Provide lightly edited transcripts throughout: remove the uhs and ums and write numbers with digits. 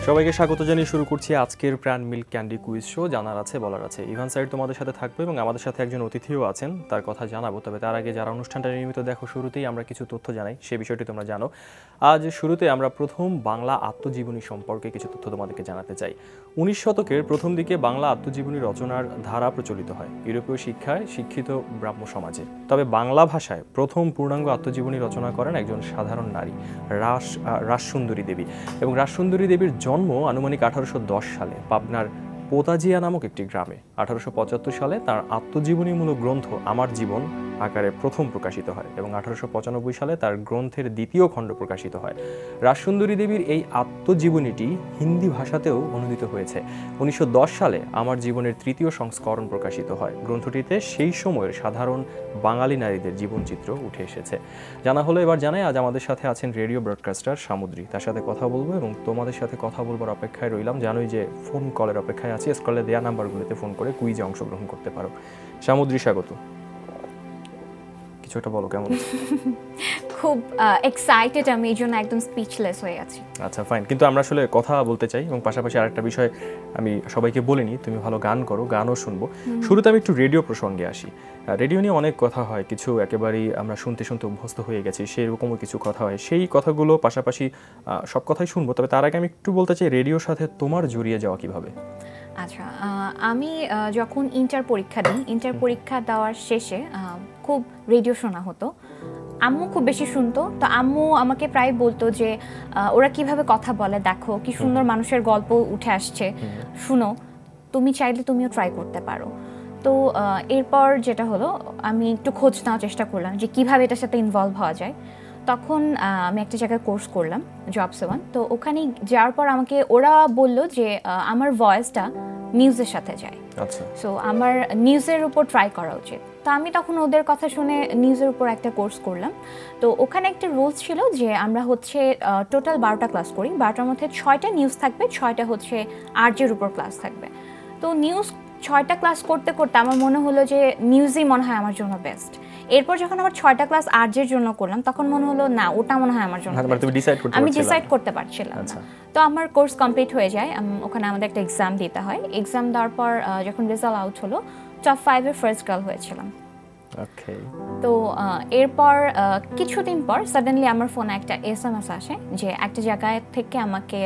সবাইকে স্বাগত জানিয়ে শুরু করছি আজকের প্রাণ মিল্ক ক্যান্ডি কুইজ শো। জানার আছে বলার আছে, ইভান সাইড তোমাদের সাথে থাকবে এবং আমাদের সাথে একজন অতিথিও আছেন, তার কথা জানাবো। তবে তার আগে যারা অনুষ্ঠানটা নিয়মিত দেখো, শুরুতেই আমরা কিছু তথ্য জানাই, সে বিষয়টি তোমরা জানো। আজ শুরুতে আমরা প্রথম বাংলা আত্মজীবনী সম্পর্কে কিছু তথ্য তোমাদেরকে জানাতে চাই। 19 শতকের প্রথম দিকে বাংলা আত্মজীবনী রচনার ধারা প্রচলিত হয় ইউরোপীয় শিক্ষায় শিক্ষিত ব্রাহ্ম সমাজে। তবে বাংলা ভাষায় প্রথম পূর্ণাঙ্গ আত্মজীবনী রচনা করেন একজন সাধারণ নারী, রাসসুন্দরী দেবী। এবং রাসসুন্দরী দেবীর জন্ম আনুমানিক 1810 সালে পাবনার পোতাজিয়া নামক একটি গ্রামে। 1875 সালে তার আত্মজীবনীমূলক গ্রন্থ আমার জীবন আকারে প্রথম প্রকাশিত হয় এবং 1895 সালে তার গ্রন্থের দ্বিতীয় খণ্ড প্রকাশিত হয়। রাসসুন্দরী দেবীর এই আত্মজীবনীটি হিন্দি ভাষাতেও অনুদিত হয়েছে। 1910 সালে আমার জীবনের তৃতীয় সংস্করণ প্রকাশিত হয়। গ্রন্থটিতে সেই সময়ের সাধারণ বাঙালি নারীদের জীবনচিত্র উঠে এসেছে। জানা হলো, এবার জানাই আজ আমাদের সাথে আছেন রেডিও ব্রডকাস্টার সামুদ্রী। তার সাথে কথা বলবো এবং তোমাদের সাথে কথা বলবার অপেক্ষায় রইলাম। জানোই যে ফোন কলের অপেক্ষায় আছি, স্ক্রলে দেওয়া নাম্বারগুলোতে ফোন করে কুইজে অংশগ্রহণ করতে পারো। সামুদ্রী, স্বাগত। কিছু একটা বলো, কেমন? খুব এক্সাইটেড আমি, এই জন্য একদম স্পিচলেস হয়ে আছি। আচ্ছা, ফাইন। কিন্তু আমরা আসলে কথা বলতে চাই এবং পাশাপাশি আরেকটা বিষয় আমি সবাইকে বলিনি, তুমি ভালো গান করো, গানও শুনবো। শুরুতে আমি একটু রেডিও প্রসঙ্গে আসি। রেডিও নিয়ে অনেক কথা হয়, কিছু একেবারেই আমরা শুনতে শুনতে অভ্যস্ত হয়ে গেছি, সেই রকমও কিছু কথা হয়। সেই কথাগুলো পাশাপাশি সব কথাই শুনবো। তবে তার আগে আমি একটু বলতে চাই, রেডিওর সাথে তোমার জড়িয়ে যাওয়া কিভাবে? আচ্ছা, আমি যখন ইন্টার পরীক্ষা দিই, ইন্টার পরীক্ষা দেওয়ার শেষে খুব রেডিও শোনা হতো। আম্মু খুব বেশি শুনতো, তো আম্মু আমাকে প্রায় বলতো যে ওরা কিভাবে কথা বলে, দেখো কি সুন্দর মানুষের গল্প উঠে আসছে, শুনো, তুমি চাইলে তুমিও ট্রাই করতে পারো। তো এরপর যেটা হলো, আমি একটু খোঁজ নেওয়ার চেষ্টা করলাম যে কিভাবে এটার সাথে ইনভলভ হওয়া যায়। তখন আমি একটা জায়গায় কোর্স করলাম, জবস ওয়ান। তো ওখানে যাওয়ার পর আমাকে ওরা বললো যে আমার ভয়েসটা নিউজের সাথে যায়। আচ্ছা। সো আমার নিউজের উপর ট্রাই করা উচিত। তো আমি তখন ওদের কথা শুনে নিউজের উপর একটা কোর্স করলাম। তো ওখানে একটা রুলস ছিল যে আমরা হচ্ছে টোটাল 12টা ক্লাস করি, 12টার মধ্যে 6টা নিউজ থাকবে, 6টা হচ্ছে আরজের উপর ক্লাস থাকবে। তো নিউজ 6টা ক্লাস করতে করতে আমার মনে হলো যে নিউজই মনে হয় আমার জন্য বেস্ট। এরপর যখন আমার 6টা ক্লাস আরজের জন্য করলাম, তখন মনে হলো না, ওটা মনে হয় আমার জন্য। আমি ডিসাইড করতে পারছিলাম না। তো আমার কোর্স কমপ্লিট হয়ে যায়। ওখানে আমাদের একটা এক্সাম দিতে হয়। এক্সাম দেওয়ার পর যখন রেজাল্ট আউট হলো, টপ 5-এর ফার্স্ট গার্ল হয়েছিলাম। তো এরপর কিছুদিন পর সাডেনলি আমার ফোনে একটা SMS আসে যে একটা জায়গায় থেকে আমাকে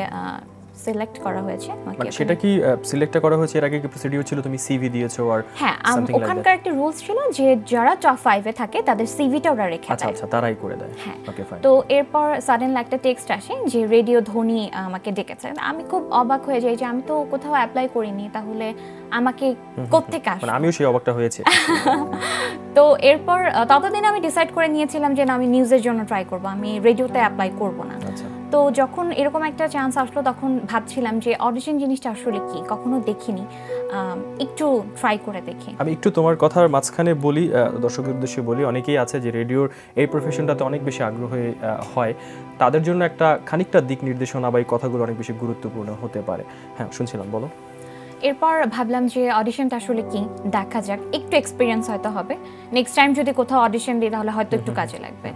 সিলেক্ট করা হয়েছে। মানে সেটা কি সিলেক্ট করা হয়েছে, এর আগে কি প্রসিডিউর ছিল, তুমি সিভি দিয়েছো? আর হ্যাঁ, ওখানকার একটা রুলস ছিল যে যারা টপ 5 এ থাকে তাদের সিভিটা ওরা রেখে দেয়। আচ্ছা আচ্ছা, তারাই করে দেয়। ওকে, ফাইন। তো এরপর সাডেনলি একটা টেক্সট আসে যে রেডিও ধ্বনি আমাকে ডেকেছে। আমি খুব অবাক হয়ে যাই যে আমি তো কোথাও অ্যাপ্লাই করিনি, তাহলে আমাকে কোত্থেকে আসলো? মানে আমিও সেই অবাকটা হয়েছে। তো এরপর ততদিন আমি ডিসাইড করে নিয়েছিলাম যে না, আমি নিউজের জন্য ট্রাই করব, আমি রেডিওতে অ্যাপ্লাই করব না। তো যখন এরকম একটা চান্স আসলো, তখন ভাবছিলাম যে অডিশন জিনিসটা আসলে কি, কখনো দেখিনি, একটু ট্রাই করে দেখি। আমি একটু তোমার কথার মাঝখানে বলি, দর্শকদের উদ্দেশ্যে বলি, অনেকেই আছে যে রেডিওর এই প্রফেশনটাতে অনেক বেশি আগ্রহী হয়, তাদের জন্য একটা খানিকটা দিক নির্দেশনা বা এই কথাগুলো অনেক বেশি গুরুত্বপূর্ণ হতে পারে। হ্যাঁ, শুনছিলাম, বলো। এরপর ভাবলাম যে অডিশনটা আসলে কি, দেখা যাক, একটু এক্সপিরিয়েন্স হয়তো হবে, নেক্সট টাইম যদি কোথাও অডিশন দিই তাহলে হয়তো একটু কাজে লাগবে।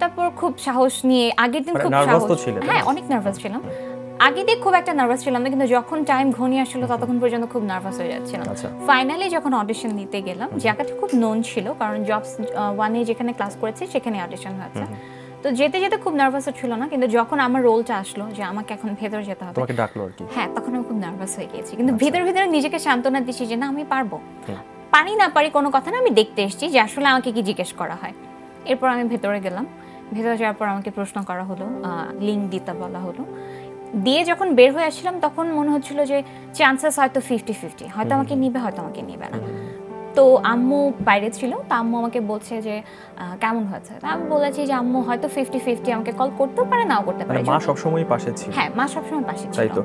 তারপর খুব সাহস নিয়ে, আগের দিন খুব সাহস, হ্যাঁ অনেক নার্ভাস ছিলাম। আগে দিয়ে খুব একটা নার্ভাস ছিলাম না, কিন্তু যখন টাইম ঘনিয়ে আসলো ততক্ষণ পর্যন্ত খুব নার্ভাস হয়ে যাচ্ছিলাম। ফাইনালি যখন অডিশন দিতে গেলাম, জায়গাটা খুব নোন ছিল, কারণ জবস ওয়ানে যেখানে ক্লাস করেছি সেখানে অডিশন হয়েছে। তো যেতে যেতে খুব নার্ভাস ছিল না, কিন্তু যখন আমার রোলটা আসলো যে আমাকে এখন ভেতরে যেতে হবে, তোমাকে ডাকলো আর কি, হ্যাঁ, তখন আমি খুব নার্ভাস হয়ে গিয়েছি। কিন্তু ভিতরে ভিতরে নিজেকে সান্ত্বনা দিচ্ছি যে না, আমি পারবো, পারি না পারি কোনো কথা না, আমি দেখতে এসেছি যে আসলে আমাকে কি জিজ্ঞেস করা হয়। এরপর আমি ভেতরে গেলাম। ভেতরে যাওয়ার পর আমাকে প্রশ্ন করা হলো, লিঙ্ক দিতে বলা হলো। দিয়ে যখন বের হয়ে আসছিলাম তখন মনে হচ্ছিল যে চান্সেস হয়তো 50-50, হয়তো আমাকে নিবে, হয়তো আমাকে নিবে না। তো আম্মু বাইরে ছিল, তো আম্মু আমাকে বলছে যে কেমন হয়েছে, তো আমি বলেছি যে আম্মু হয়তো 50-50, আমাকে কল করতেও পারে নাও করতে পারে। মা সবসময় পাশে ছিল। হ্যাঁ, মা সবসময় পাশে ছিল। তাই তো।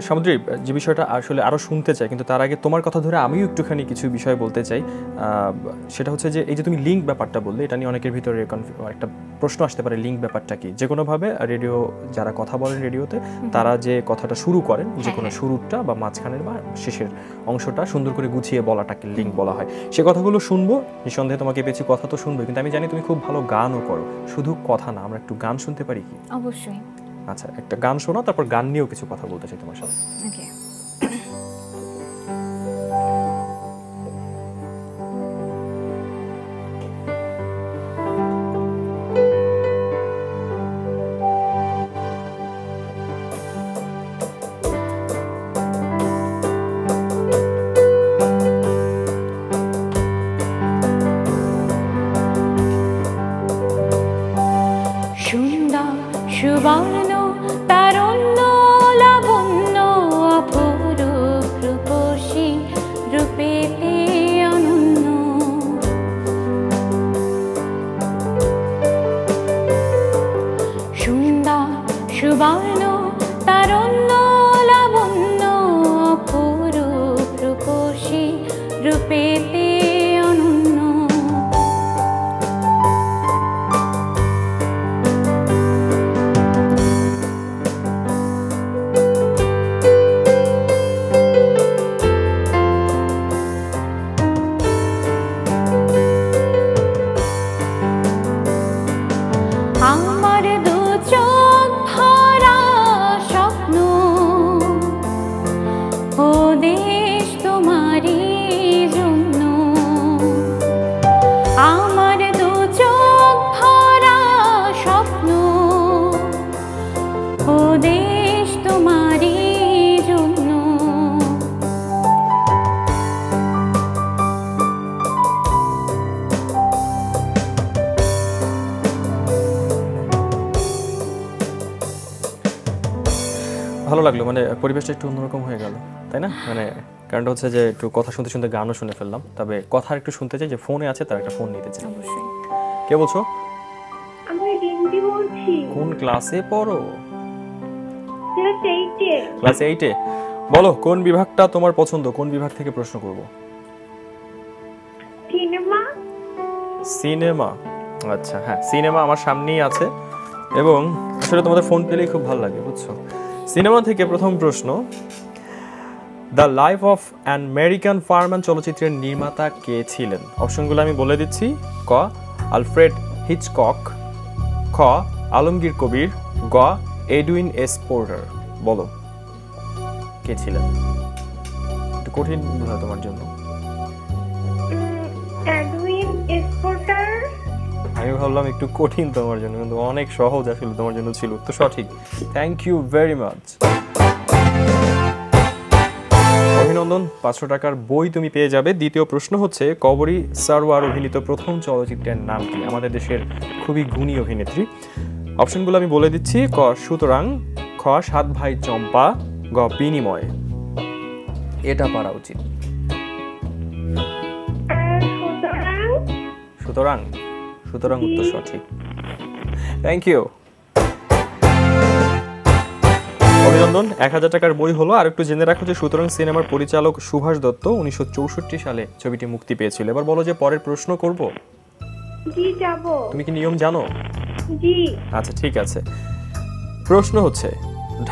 সামুদ্রিক, যে বিষয়টা আসলে আরও শুনতে চাই, কিন্তু তার আগে তোমার কথা ধরে আমিও একটুখানি কিছু বিষয় বলতে চাই। সেটা হচ্ছে যে এই যে তুমি লিঙ্ক ব্যাপারটা বললে, এটা নিয়ে অনেকের ভিতরে একটা প্রশ্ন আসতে পারে, লিঙ্ক ব্যাপারটা কি? যে কোনোভাবে রেডিও যারা কথা বলেন রেডিওতে, তারা যে কথাটা শুরু করেন, যে কোনো শুরুটা বা মাঝখানের বা শেষের অংশটা সুন্দর করে গুছিয়ে বলাটাকে লিঙ্ক বলা হয়। সে কথাগুলো শুনবো, নিঃসন্দেহে তোমাকে পেয়েছি, কথা তো শুনবো, কিন্তু আমি জানি তুমি খুব ভালো গানও করো। শুধু কথা না, আমরা একটু গান শুনতে পারি কি? অবশ্যই। আচ্ছা, একটা গান শোনা, তারপর গান নিয়েও কিছু কথা বলতে চাই তোমার সাথে। ওকে। সুবর্ণ তারণ্য লাবণ্য অপরূপ রূপসী রূপেতে অনন্য, সুন্দর সুবর্ণ তারণ্য লাবণ্য অপরূপ রূপসী রূপেতে অনন্য। আমার দু চোখ ভরা স্বপ্ন, ও দেশ তোমারই জন্য। আমার দু চোখ ভরা স্বপ্ন, ও দেশ তোমারই জন্য। ভালো লাগলো, মানে পরিবেশটা একটু অন্যরকম হয়ে গেল, তাই না? মানে কারণটা হচ্ছে যে একটু কথা শুনতে শুনতে গানও শুনে ফেললাম। তবে কথা একটু শুনতে চাই, যে ফোনে আছে তার একটা ফোন নিতে চাই। অবশ্যই। কে বলছো? আমি রিম্পি বলছি। কোন ক্লাসে পড়ো? ক্লাস 8-এ। ক্লাস 8-এ। বলো, কোন বিভাগটা তোমার পছন্দ? কোন বিভাগ থেকে প্রশ্ন করব? সিনেমা। সিনেমা? আচ্ছা, হ্যাঁ, সিনেমা আমার সামনেই আছে এবং আসলে তোমাদের ফোন পেলেই খুব ভালো লাগে, বুঝছো? সিনেমা থেকে প্রথম প্রশ্ন, the life of an American ফার্মান চলচ্চিত্রের নির্মাতা কে ছিলেন? অপশনগুলো আমি বলে দিচ্ছি। ক, আলফ্রেড হিচকক। খ, আলমগীর কবির। গ, এডউইন এস পোর্টার। বলো কে ছিলেন? একটু কঠিন বোধ হয় তোমার জন্য। Edwin S porter. আমি ভাবলাম একটু কঠিন তোমার জন্য, কিন্তু অনেক সহজ আসলে তোমার জন্য ছিল। তো সঠিক, থ্যাংক ইউ ভেরি মাচ। অভিনন্দন, 500 টাকার বই তুমি পেয়ে যাবে। দ্বিতীয় প্রশ্ন হচ্ছে, কবরী সারওয়ার অভিনীত প্রথম চলচ্চিত্রের নাম কি? আমাদের দেশের খুবই গুণী অভিনেত্রী। অপশনগুলো আমি বলে দিচ্ছি। ক, সুতরাং। খ, 7 ভাই চম্পা। গ, বিনিময়। এটা পারা উচিত। সুতরাং। সুতরাং উত্তর সঠিক, থ্যাংক ইউ। অভিনন্দন, 1000 টাকার বই হলো। আর একটু জেনে রাখো যে সুতরাং সিনেমার পরিচালক সুভাষ দত্ত 1964 সালে ছবিটি মুক্তি পেয়েছিল। এবার বলো যে পরের প্রশ্ন করব। জি, যাব। তুমি কি নিয়ম জানো? জি। আচ্ছা, ঠিক আছে। প্রশ্ন হচ্ছে,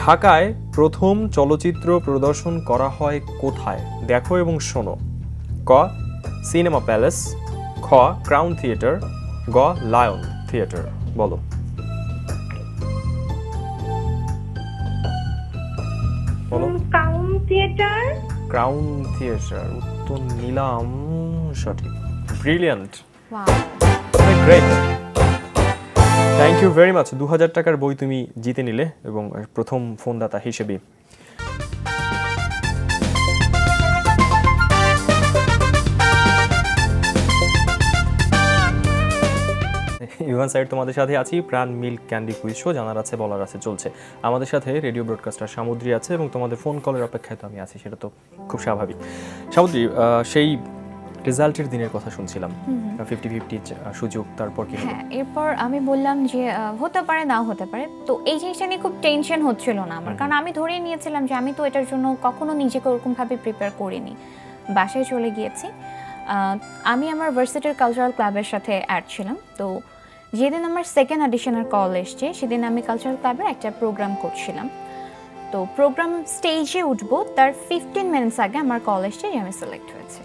ঢাকায় প্রথম চলচ্চিত্র প্রদর্শন করা হয় কোথায়? দেখো এবং শোনো। ক, সিনেমা প্যালেস। খ, ক্রাউন থিয়েটার। গ, লায়ন থিয়েটার। বলো। বলো। Crown theatre. ক্রাউন থিয়েটার উত্তর নিলাম, সঠিক। Brilliant, wow, great, thank you very much. 2000 টাকার বই তুমি জিতে নিলে এবং প্রথম ফোনদাতা হিসেবে। ইভান সাইড তোমাদের সাথে আছি। প্রাণ মিল্ক ক্যান্ডি কুইজ শো, জানার আছে বলার আছে চলছে। আমাদের সাথে রেডিও ব্রডকাস্টার সামুদ্রী আছে এবং তোমাদের ফোন কলের অপেক্ষায় তো আমি আছি, সেটা তো খুব স্বাভাবিক। সামুদ্রী, সেই রেজাল্টের দিনের কথা শুনছিলাম 50-50 সুযোগ, তারপর কি হলো? হ্যাঁ, এরপর আমি বললাম যে হতে পারে নাও হতে পারে। তো এই জিনিসটা নিয়ে খুব টেনশন হচ্ছিল না আমার, কারণ আমি ধরেই নিয়েছিলাম যে আমি তো এটার জন্য কখনো নিজেকে ওরকমভাবে প্রিপেয়ার করিনি। বাসায় চলে গিয়েছি। আমি আমার ভার্সিটির কালচারাল ক্লাবের সাথে অ্যাড ছিলাম। তো যেদিন আমার সেকেন্ড অডিশনের কল এসছে সেদিন আমি কালচারাল ক্লাবের একটা প্রোগ্রাম করছিলাম। তো প্রোগ্রাম স্টেজে উঠবো তার 15 মিনিটস আগে আমার কল এসছে যে আমি সিলেক্ট হয়েছে।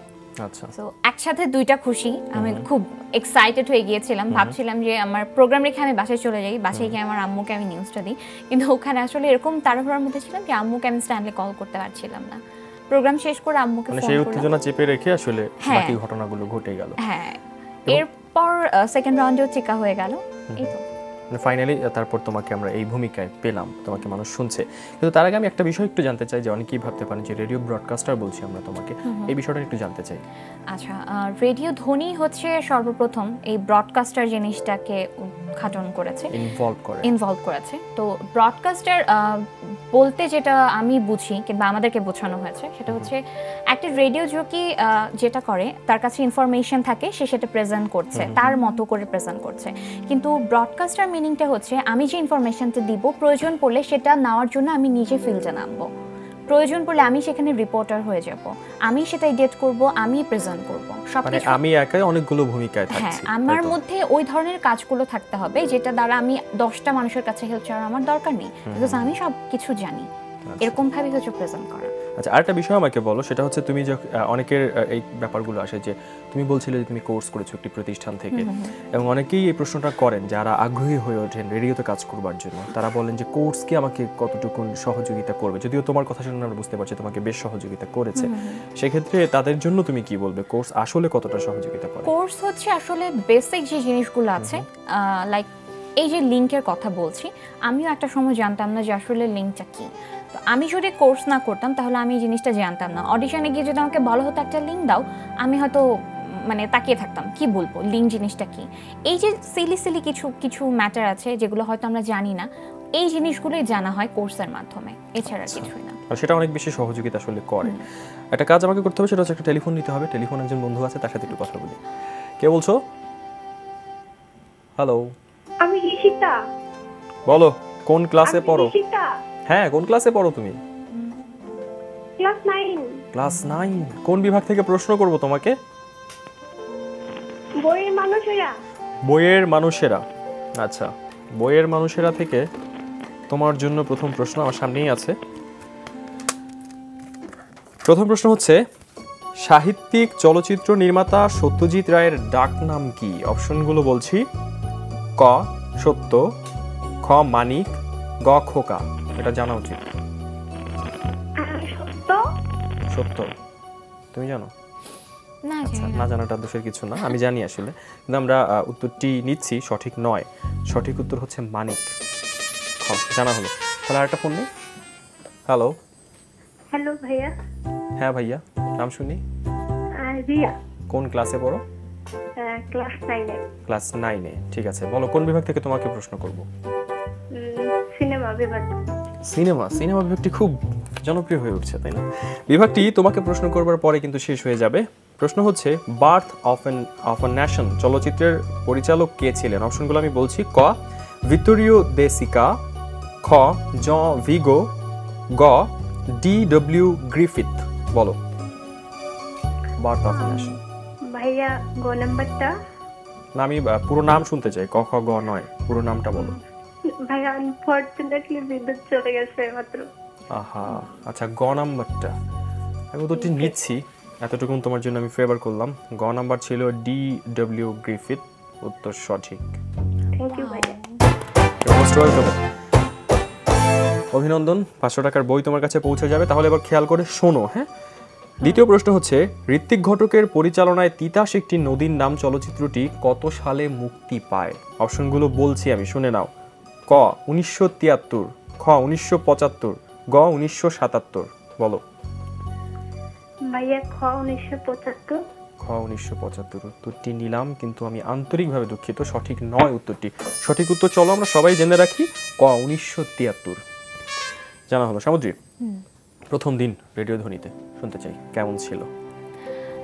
আচ্ছা, তো একসাথে দুইটা খুশি, আমি খুব এক্সাইটেড হয়ে গিয়েছিলাম। ভাবছিলাম যে আমার প্রোগ্রাম রেখে আমি বাসায় চলে যাই, বাসায় গিয়ে আমার আম্মুকে আমি নিউজটা দিই। কিন্তু ওখানে আসলে এরকম তাড়াহুড়োর মধ্যে ছিলাম যে আম্মুকে আমি স্ট্যান্ডে কল করতে পারছিলাম না। প্রোগ্রাম শেষ করে আম্মুকে মানে ফোন সেই করলাম। উত্তেজনা চেপে রেখে আসলে হ্যাঁ। বাকি ঘটনাগুলো ঘটে গেল। হ্যাঁ, এরপর সেকেন্ড রাউন্ডেও চিকা হয়ে গেল। এই তো ফাইনালি তারপর তোমাকে আমরা এই ভূমিকায় পেলাম, তোমাকে মানুষ শুনছে। কিন্তু তার আগে আমি একটা বিষয় একটু জানতে চাই যে অনেকেই ভাবতে পারেন যে রেডিও ব্রডকাস্টার বলছি আমরা তোমাকে, এই বিষয়টা একটু জানতে চাই। আচ্ছা, রেডিও ধ্বনি হচ্ছে সর্বপ্রথম এই ব্রডকাস্টার জিনিসটাকে উদ্ঘাটন করেছে, ইনভলভ করেছে। তো ব্রডকাস্টার বলতে যেটা আমি বুঝি কিংবা আমাদেরকে বোঝানো হয়েছে সেটা হচ্ছে একটা রেডিও জকি যেটা করে, তার কাছে ইনফরমেশন থাকে, সে সেটা প্রেজেন্ট করছে, তার মতো করে প্রেজেন্ট করছে। কিন্তু ব্রডকাস্টার মিনিংটা হচ্ছে আমি যে ইনফরমেশনটা দিব, প্রয়োজন পড়লে সেটা নেওয়ার জন্য আমি নিজে ফিল্ডে নামবো, প্রয়োজন পড়লে আমি সেখানে রিপোর্টার হয়ে যাব, আমি সেটা এডিট করব, আমি প্রেজেন্ট করব, মানে আমি একাই অনেকগুলো ভূমিকায় থাকছি। হ্যাঁ, আমার মধ্যে ওই ধরনের কাজগুলো থাকতে হবে যেটা দ্বারা আমি 10টা মানুষের কাছে হেল্প চাওয়ার আমার দরকার নেই, বিকজ আমি সব কিছু জানি। এরকম ভাবে হচ্ছে প্রেজেন্ট করা। আচ্ছা, আরেকটা বিষয় আমাকে বলো, সেটা হচ্ছে তুমি অনেকের এই ব্যাপারগুলো আসে যে তুমি বলছিলে যে তুমি কোর্স করেছো একটি প্রতিষ্ঠান থেকে, এবং অনেকেই এই প্রশ্নটা করেন যারা আগ্রহী হয়ে ওঠেন রেডিওতে কাজ করবার জন্য। তারা বলেন যে কোর্স কি আমাকে কতটুকু সহযোগিতা করবে? যদিও তোমার কথা শুনে আমরা বুঝতে পারছি তোমাকে বেশ সহযোগিতা করেছে। সেক্ষেত্রে তাদের জন্য তুমি কি বলবে, কোর্স আসলে কতটা সহযোগিতা করে? কোর্স হচ্ছে আসলে বেসিক যে জিনিসগুলো আছে, লাইক এই যে লিঙ্কের কথা বলছি, আমিও একটা সময় জানতাম না যে আসলে লিঙ্কটা কি। তো আমি যদি কোর্স না করতাম তাহলে আমি এই জিনিসটা জানতাম না। অডিশনে গিয়ে যদি আমাকে বলা হতো একটা লিঙ্ক দাও, আমি হয়তো মানে তাকিয়ে থাকতাম, কি বলবো, লিঙ্ক জিনিসটা কি। এই যে সিলি সিলি কিছু ম্যাটার আছে যেগুলো হয়তো আমরা জানি না, এই জিনিসগুলোই জানা হয় কোর্সের মাধ্যমে, এছাড়া কিছুই না। আর সেটা অনেক বেশি সহযোগিতা আসলে করে। একটা কাজ আমাকে করতে হবে, সেটা হচ্ছে একটা টেলিফোন নিতে হবে। টেলিফোন একজন বন্ধু আছে, তার সাথে একটু কথা বলি। কে বলছো? হ্যালো, আমি ঋষিতা। বলো কোন ক্লাসে পড়ো? ঋষিতা, হ্যাঁ, কোন ক্লাসে পড়ো তুমি? ক্লাস 9। ক্লাস 9। কোন বিভাগ থেকে প্রশ্ন করব তোমাকে? বইয়ের মানুষেরা। বইয়ের মানুষেরা। আচ্ছা, বইয়ের মানুষেরা থেকে তোমার জন্য প্রথম প্রশ্ন আমার সামনেই আছে। প্রথম প্রশ্ন হচ্ছে, সাহিত্যিক চলচ্চিত্র নির্মাতা সত্যজিৎ রায়ের ডাক নাম কি? অপশনগুলো বলছি। ক সত্য, খ মানিক, গ খোকা। এটা জানা উচিত। সত্য। সত্য তুমি জানো? না, আচ্ছা, না জানাটা দোষের কিছু না, আমি জানি আসলে। কিন্তু আমরা উত্তরটি নিচ্ছি, সঠিক নয়। সঠিক উত্তর হচ্ছে মানিক। জানা হলো। তাহলে আরেকটা ফোন নেই। হ্যালো। হ্যালো ভাইয়া। হ্যাঁ ভাইয়া, নাম শুনি। রিয়া। কোন ক্লাসে পড়ো? ক্লাস 9-এ। ক্লাস 9-এ। ঠিক আছে, বলো কোন বিভাগ থেকে তোমাকে প্রশ্ন করব? সিনেমা বিভাগ। সিনেমা বিভাগটি খুব জনপ্রিয় হয়ে উঠছে, তাই না? বিভাগটি তোমাকে প্রশ্ন করবার পরে কিন্তু শেষ হয়ে যাবে। প্রশ্ন হচ্ছে, বার্থ অফ আ নেশন চলচ্চিত্রের পরিচালক কে ছিলেন? অপশনগুলো আমি বলছি। ক ভিক্টোরিও দে সিকা, খ জন ভিগো, গ ডি.ডব্লিউ. গ্রিফিথ। বলো বার্থ অফ আ নেশন। ভাইয়া গ নাম্বারটা। না, আমি পুরো নাম শুনতে চাই, ক খ গ নয়, পুরো নামটা বলো। ভাইয়া আনফরচুনেটলি বিদ্যুৎ চলে গেছে মাত্র। আহা, আচ্ছা, গ নাম্বারটা আমি উত্তরটি নিচ্ছি, এতটুকুন তোমার জন্য আমি ফেভার করলাম। গ নাম্বার ছিল ডি.ডব্লিউ. গ্রিফিথ, উত্তর সঠিক। থ্যাংক ইউ ভাইয়া। Most welcome. অভিনন্দন, 500 টাকার বই তোমার কাছে পৌঁছে যাবে। তাহলে এবার খেয়াল করে শোনো। হ্যাঁ, দ্বিতীয় প্রশ্ন হচ্ছে, ঋত্বিক ঘটকের পরিচালনায় তিতাস একটি নদীর নাম চলচ্চিত্রটি কত সালে মুক্তি পায়? অপশনগুলো বলছি আমি, শুনে নাও। ক 1973, খ 1975, গ 1977। বলো। ভাইয়া খ 1975। খ 1975 উত্তরটি নিলাম, কিন্তু আমি আন্তরিকভাবে দুঃখিত, সঠিক নয় উত্তরটি। সঠিক উত্তর চলো আমরা সবাই জেনে রাখি, ক 1973। জানা হলো। সামুদ্রিক, প্রথম দিন রেডিও ধ্বনিতে শুনতে চাই, কেমন ছিল?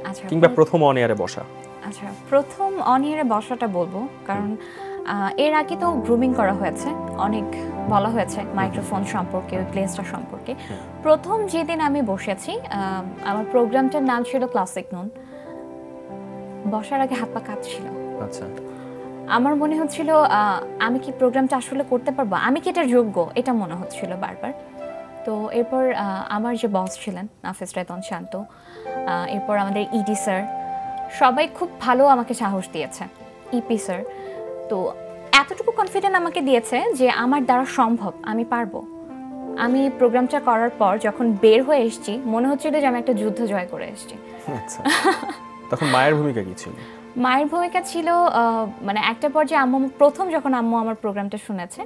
আচ্ছা কিংবা প্রথম অন এয়ারে বসা? আচ্ছা, প্রথম অন ইয়ারে বসাটা বলবো, কারণ এর আগে তো গ্রুমিং করা হয়েছে, অনেক বলা হয়েছে মাইক্রোফোন সম্পর্কে, ওই প্লেসটা সম্পর্কে। প্রথম যেদিন আমি বসেছি, আমার প্রোগ্রামটার নাম ছিল ক্লাসিক নুন। বসার আগে হাত পা কাঁপছিল। আচ্ছা, আমার মনে হচ্ছিল আমি কি প্রোগ্রামটা আসলে করতে পারবো, আমি কি এটার যোগ্য, এটা মনে হচ্ছিল বারবার। তো এরপর আমার যে বস ছিলেন নাফিস রেতন শান্ত, এরপর আমাদের ইডি স্যার, সবাই খুব ভালো আমাকে সাহস দিয়েছে, ইপি স্যার। তো এতটুকু কনফিডেন্ট আমাকে দিয়েছে যে আমার দ্বারা সম্ভব, আমি পারবো। আমি প্রোগ্রামটা করার পর যখন বের হয়ে এসেছি, মনে হচ্ছিল যে আমি একটা যুদ্ধ জয় করে এসেছি। আচ্ছা, তখন মায়ের ভূমিকা কি ছিল? মায়ের ভূমিকা ছিল মানে একটা পর্যায়ে আম্মু, প্রথম যখন আম্মু আমার প্রোগ্রামটা শুনেছে,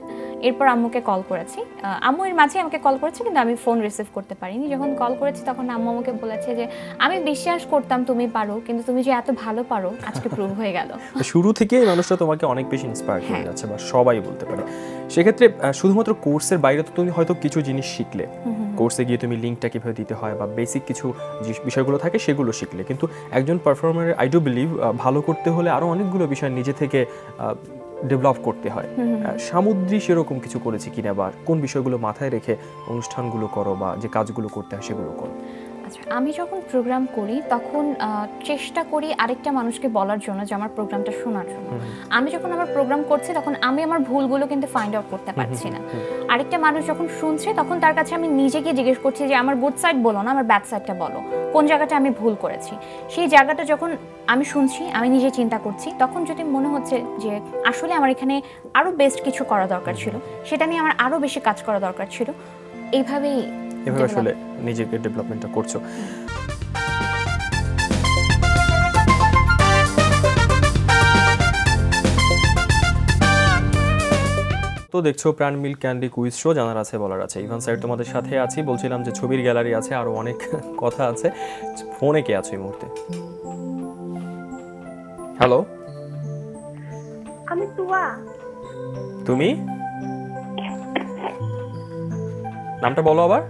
এরপর আম্মুকে কল করেছি। আম্মু এর মাঝে আমাকে কল করেছে, কিন্তু আমি ফোন রিসিভ করতে পারিনি। যখন কল করেছি তখন আম্মু আমাকে বলেছে যে আমি বিশ্বাস করতাম তুমি পারো, কিন্তু তুমি যে এত ভালো পারো আজকে প্রুভ হয়ে গেল। শুরু থেকেই মানুষটা তোমাকে অনেক বেশি ইন্সপায়ার করে যাচ্ছে, বা সবাই বলতে পারে। সেক্ষেত্রে শুধুমাত্র কোর্সের বাইরে তো তুমি হয়তো কিছু জিনিস শিখলে, কোর্সে গিয়ে তুমি লিঙ্কটা কীভাবে দিতে হয় বা বেসিক কিছু যে বিষয়গুলো থাকে সেগুলো শিখলে, কিন্তু একজন পারফর্মারের আই ডু বিলিভ ভালো করতে হলে আরও অনেকগুলো বিষয় নিজে থেকে ডেভেলপ করতে হয়। সামুদ্রিক সেরকম কিছু করেছি কিনা, বা কোন বিষয়গুলো মাথায় রেখে অনুষ্ঠানগুলো করো বা যে কাজগুলো করতে হয় সেগুলো করো? আচ্ছা, আমি যখন প্রোগ্রাম করি তখন চেষ্টা করি আরেকটা মানুষকে বলার জন্য যে আমার প্রোগ্রামটা শোনার জন্য। আমি যখন আমার প্রোগ্রাম করছি তখন আমি আমার ভুলগুলো কিন্তু ফাইন্ড আউট করতে পারছি না। আরেকটা মানুষ যখন শুনছে তখন তার কাছে আমি নিজেকে জিজ্ঞেস করছি যে আমার গুড সাইড বলো না, আমার ব্যাড সাইডটা বলো, কোন জায়গাটা আমি ভুল করেছি। সেই জায়গাটা যখন আমি শুনছি, আমি নিজে চিন্তা করছি, তখন যদি মনে হচ্ছে যে আসলে আমার এখানে আরও বেস্ট কিছু করা দরকার ছিল, সেটা নিয়ে আমার আরও বেশি কাজ করা দরকার ছিল, এইভাবেই এভাবে আসলে নিজেকে ডেভেলপমেন্টটা করছো। তো দেখছো প্রাণ মিল্ক ক্যান্ডি কুইজ শো, জানার আছে বলার আছে। ইভান স্যার তোমাদের সাথে আছি, বলছিলাম যে ছবির গ্যালারি আছে, আরো অনেক কথা আছে। ফোনে কে আছো এই মুহূর্তে? হ্যালো, আমি তুয়া। তুমি নামটা বলো আবার।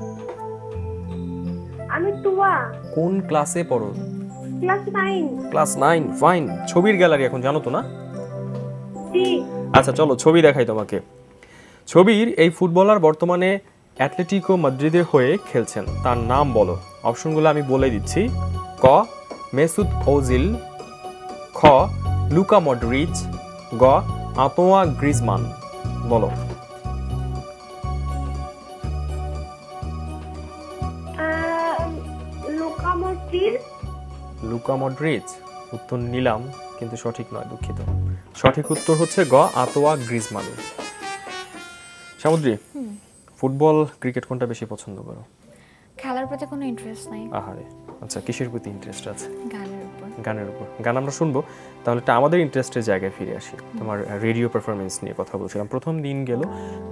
আমি তুয়া। কোন ক্লাসে পড়ো? ক্লাস 9। Class 9, fine. ছবির গ্যালারি এখন জানো তো না? জি। আচ্ছা চলো ছবি দেখাই তোমাকে। ছবির এই ফুটবলার বর্তমানে অ্যাটলেটিকো মাদ্রিদের হয়ে খেলছেন, তার নাম বলো। অপশনগুলো আমি বলে দিচ্ছি। ক মেসুত ওজিল, খ লুকা মডরিচ, গ আঁতোয়া গ্রিজমান। বলো। লুকা মডরিচ উত্তর নিলাম, কিন্তু সঠিক নয়, দুঃখিত। সঠিক উত্তর হচ্ছে গ আঁতোয়া গ্রিজমান। সামুদ্রী, ফুটবল ক্রিকেট কোনটা বেশি পছন্দ করো? খেলার প্রতি কোনো ইন্টারেস্ট নাই। আহারে, আচ্ছা কিসের প্রতি ইন্টারেস্ট আছে? গানের উপর। গানের উপর। গান আমরা শুনবো, তাহলে আমাদের ইন্টারেস্টের জায়গায় ফিরে আসি। তোমার রেডিও পারফরমেন্স নিয়ে কথা বলছিলাম। প্রথম দিন গেল,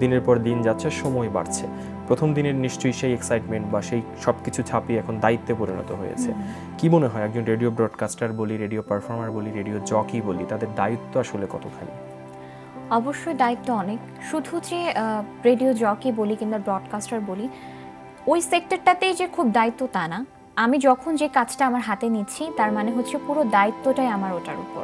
দিনের পর দিন যাচ্ছে, সময় বাড়ছে। প্রথম দিনের নিশ্চয়ই সেই এক্সাইটমেন্ট বা সেই সব কিছু ছাপিয়ে এখন দায়িত্বে পরিণত হয়েছে। কি মনে হয় একজন রেডিও ব্রডকাস্টার বলি, রেডিও পারফর্মার বলি, রেডিও জকি বলি, তাদের দায়িত্ব আসলে কতখানি? অবশ্যই দায়িত্ব অনেক। শুধু যে রেডিও জকি বলি কিংবা ব্রডকাস্টার বলি, ওই সেক্টরটাতেই যে খুব দায়িত্ব তা না। আমি যখন যে কাজটা আমার হাতে নিচ্ছি তার মানে হচ্ছে পুরো দায়িত্বটাই আমার ওটার উপর।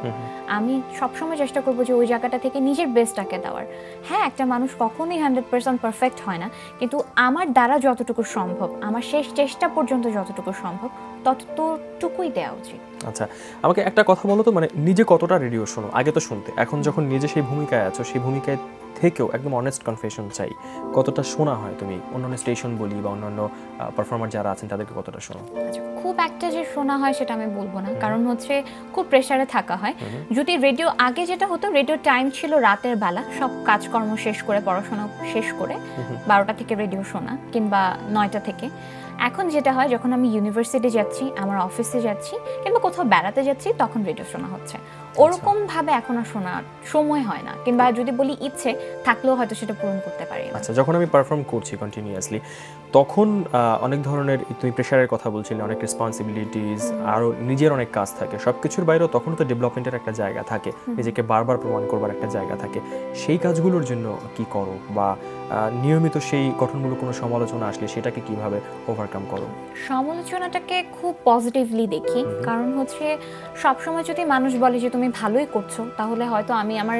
আমি সবসময় চেষ্টা করবো যে ওই জায়গাটা থেকে নিজের বেস্টটাকে দেওয়ার। হ্যাঁ, একটা মানুষ কখনোই 100% পারফেক্ট হয় না, কিন্তু আমার দ্বারা যতটুকু সম্ভব, আমার শেষ চেষ্টা পর্যন্ত যতটুকু সম্ভব ততটুকুই দেওয়া উচিত। আচ্ছা, আমাকে একটা কথা বলো তো, মানে নিজে কতটা রেডিও শোনো? আগে তো শুনতে, এখন যখন নিজে সেই ভূমিকায় আছো, সেই ভূমিকায় থেকেও একদম অনেস্ট কনফেশন চাই, কতটা শোনা হয় তুমি? অন্যান্য স্টেশন বলি বা অন্যান্য পারফর্মার যারা আছেন তাদেরকে কতটা শোনো? আচ্ছা, খুব একটা যে শোনা হয় সেটা আমি বলবো না, কারণ হচ্ছে খুব প্রেসারে থাকা হয়। যদি রেডিও আগে যেটা হতো, রেডিও টাইম ছিল রাতের বেলা, সব কাজকর্ম শেষ করে, পড়াশোনা শেষ করে 12টা থেকে রেডিও শোনা, কিংবা 9টা থেকে। এখন যেটা হয়, যখন আমি ইউনিভার্সিটি যাচ্ছি, আমার অফিসে যাচ্ছি, কিংবা কোথাও বেড়াতে যাচ্ছি, তখন রেডিও শোনা হচ্ছে। ওরকম ভাবে এখন আর শোনার সময় হয় না, কিংবা যদি বলি ইচ্ছে থাকলেও হয়তো সেটা পূরণ করতে পারি না। আচ্ছা, যখন আমি পারফর্ম করছি কন্টিনিউয়াসলি, তখন অনেক ধরনের, তুমি প্রেশারের কথা বলছিলে, অনেক রেসপন্সিবিলিটিস, আরও নিজের অনেক কাজ থাকে, সব কিছুর বাইরেও তখন তো ডেভেলপমেন্টের একটা জায়গা থাকে, নিজেকে বারবার প্রমাণ করবার একটা জায়গা থাকে। সেই কাজগুলোর জন্য কি করো, বা নিয়মিত সেই গঠনমূলক কোনো সমালোচনা আসলে সেটাকে কিভাবে ওভারকাম করো? সমালোচনাটাকে খুব পজিটিভলি দেখি, কারণ হচ্ছে সবসময় যদি মানুষ বলে যে তুমি ভালোই করছো, তাহলে হয়তো আমি আমার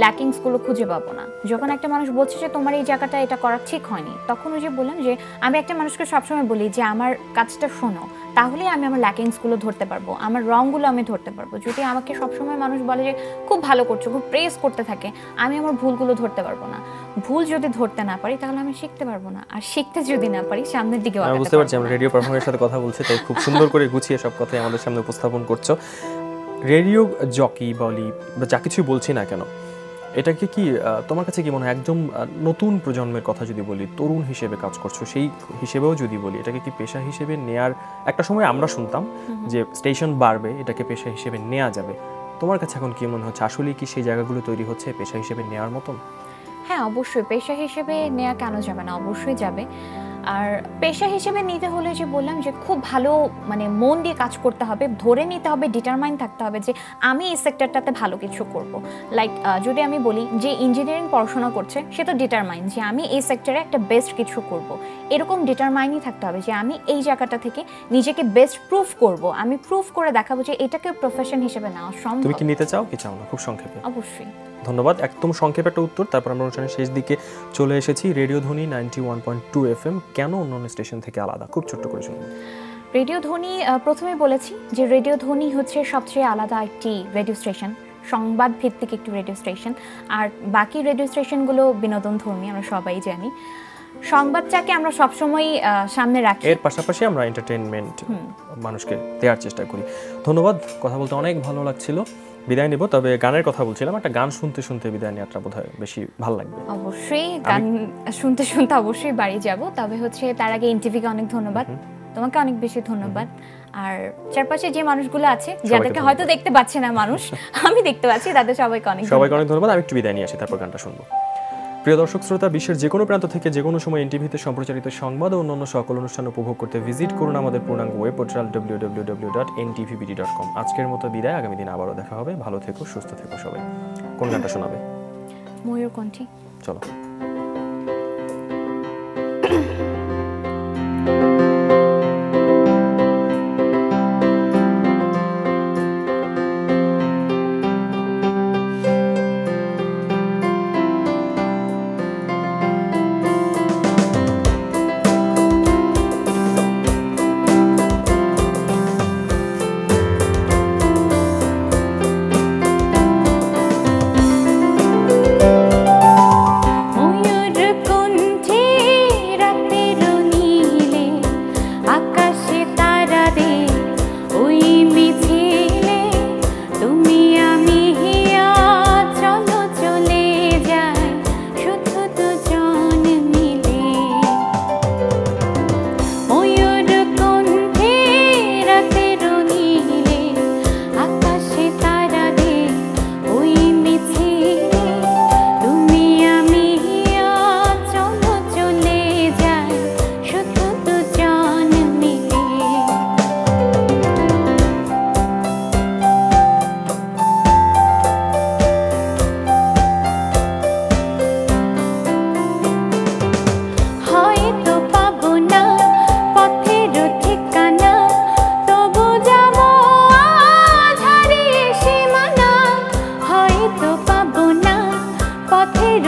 ল্যাকিংসগুলো খুঁজে পাবো না। যখন একটা মানুষ বলছে যে তোমার এই জায়গাটা এটা করা ঠিক হয়নি, তখন ওই যে বললাম যে আমি একটা মানুষকে সবসময় বলি যে আমার কাজটা শোনো, তাহলেই আমি আমার ল্যাকিংসগুলো ধরতে পারবো, আমার রংগুলো আমি ধরতে পারবো। যদি আমাকে সবসময় মানুষ বলে যে খুব ভালো করছো, খুব প্রেস করতে থাকে, আমি আমার ভুলগুলো ধরতে পারবো না। ভুল যদি ধরতে না পারি তাহলে আমি শিখতে পারবো না, আর শিখতে যদি না পারি সামনের দিকে আমি বুঝতে পারছি আমরা রেডিও পারফর্মারের সাথে কথা বলছি, তাই খুব সুন্দর করে গুছিয়ে সব কথাই আমাদের সামনে উপস্থাপন করছো। রেডিও জকি বলি বা যা কিছুই বলছি না কেন, এটাকে কি তোমার কাছে কি মনে হয়, একদম নতুন প্রজন্মের কথা যদি বলি, তরুণ হিসেবে কাজ করছো, সেই হিসেবেও যদি বলি, এটাকে কি পেশা হিসেবে নেয়ার, একটা সময় আমরা শুনতাম যে স্টেশন বাড়বে, এটাকে পেশা হিসেবে নেওয়া যাবে, তোমার কাছে এখন কি মনে হচ্ছে, আসলে কি সেই জায়গাগুলো তৈরি হচ্ছে পেশা হিসেবে নেওয়ার মতন? হ্যাঁ, অবশ্যই পেশা হিসেবে নেওয়া কেন যাবে না, অবশ্যই যাবে। আর পেশা হিসেবে নিতে হলে যে বললাম যে খুব ভালো মানে মন দিয়ে কাজ করতে হবে, ধরে নিতে হবে, ডিটারমাইন থাকতে হবে যে আমি এই সেক্টরটাতে ভালো কিছু করব। লাইক যদি আমি বলি যে ইঞ্জিনিয়ারিং পড়াশোনা করছে, সে তো ডিটারমাইন যে আমি এই সেক্টরে একটা বেস্ট কিছু করব, এরকম ডিটারমাইনই থাকতে হবে যে আমি এই জায়গাটা থেকে নিজেকে বেস্ট প্রুফ করব, আমি প্রুফ করে দেখাবো যে এটাকে প্রফেশন হিসেবে নেওয়া সম্ভব। তুমি কি নিতে চাও কি চাও না, খুব সংক্ষেপে? অবশ্যই। ধন্যবাদ, একদম সংক্ষেপে একটা উত্তর। তারপর আমরা অনুষ্ঠানের শেষ দিকে চলে এসেছি। রেডিও ধ্বনি 91.2 FM কেন অন্যান্য স্টেশন থেকে আলাদা, খুব ছোট্ট করে শুনুন। রেডিও ধ্বনি, প্রথমে বলেছি যে রেডিও ধ্বনি হচ্ছে সবচেয়ে আলাদা একটি রেডিও স্টেশন, সংবাদ ভিত্তিক একটি রেডিও স্টেশন। আর বাকি রেডিও স্টেশনগুলো বিনোদন ধর্মী, আমরা সবাই জানি। সংবাদটাকে আমরা সবসময় সামনে রাখি, এর পাশাপাশি আমরা এন্টারটেইনমেন্ট মানুষকে দেওয়ার চেষ্টা করি। ধন্যবাদ, কথা বলতে অনেক ভালো লাগছিল। বিদায় নেব, তবে গানের কথা বলছিলাম, একটা গান শুনতে শুনতে বিদায় নেওয়াটা বোধহয় বেশি ভালো লাগবে। অবশ্যই গান শুনতে শুনতে অবশ্যই বাড়ি যাব, তবে হচ্ছে তার আগে এনটিভিকে অনেক ধন্যবাদ, তোমাকে অনেক বেশি ধন্যবাদ। আর চারপাশে যে মানুষগুলো আছে যাদেরকে হয়তো দেখতে পাচ্ছে না মানুষ, আমি দেখতে পাচ্ছি, তাদের সবাইকে অনেক ধন্যবাদ। আমি একটু বিদায় নিয়ে আসি, তারপর গানটা শুনবো। প্রিয় দর্শক শ্রোতা, বিশ্বের যে কোনো প্রান্ত থেকে যে কোনো সময় এনটিভিতে সম্প্রচারিত সংবাদ ও অন্যান্য সকল অনুষ্ঠান উপভোগ করতে ভিজিট করুন আমাদের পূর্ণাঙ্গ ওয়েব পোর্টাল www.ntvbd.com। আজকের মতো বিদায়, আগামী দিন আবারও দেখা হবে। ভালো থেকো, সুস্থ থেকো সবাই। কোন গানটা শোনাবে? ময়ূরকণ্ঠী। চলো। পথের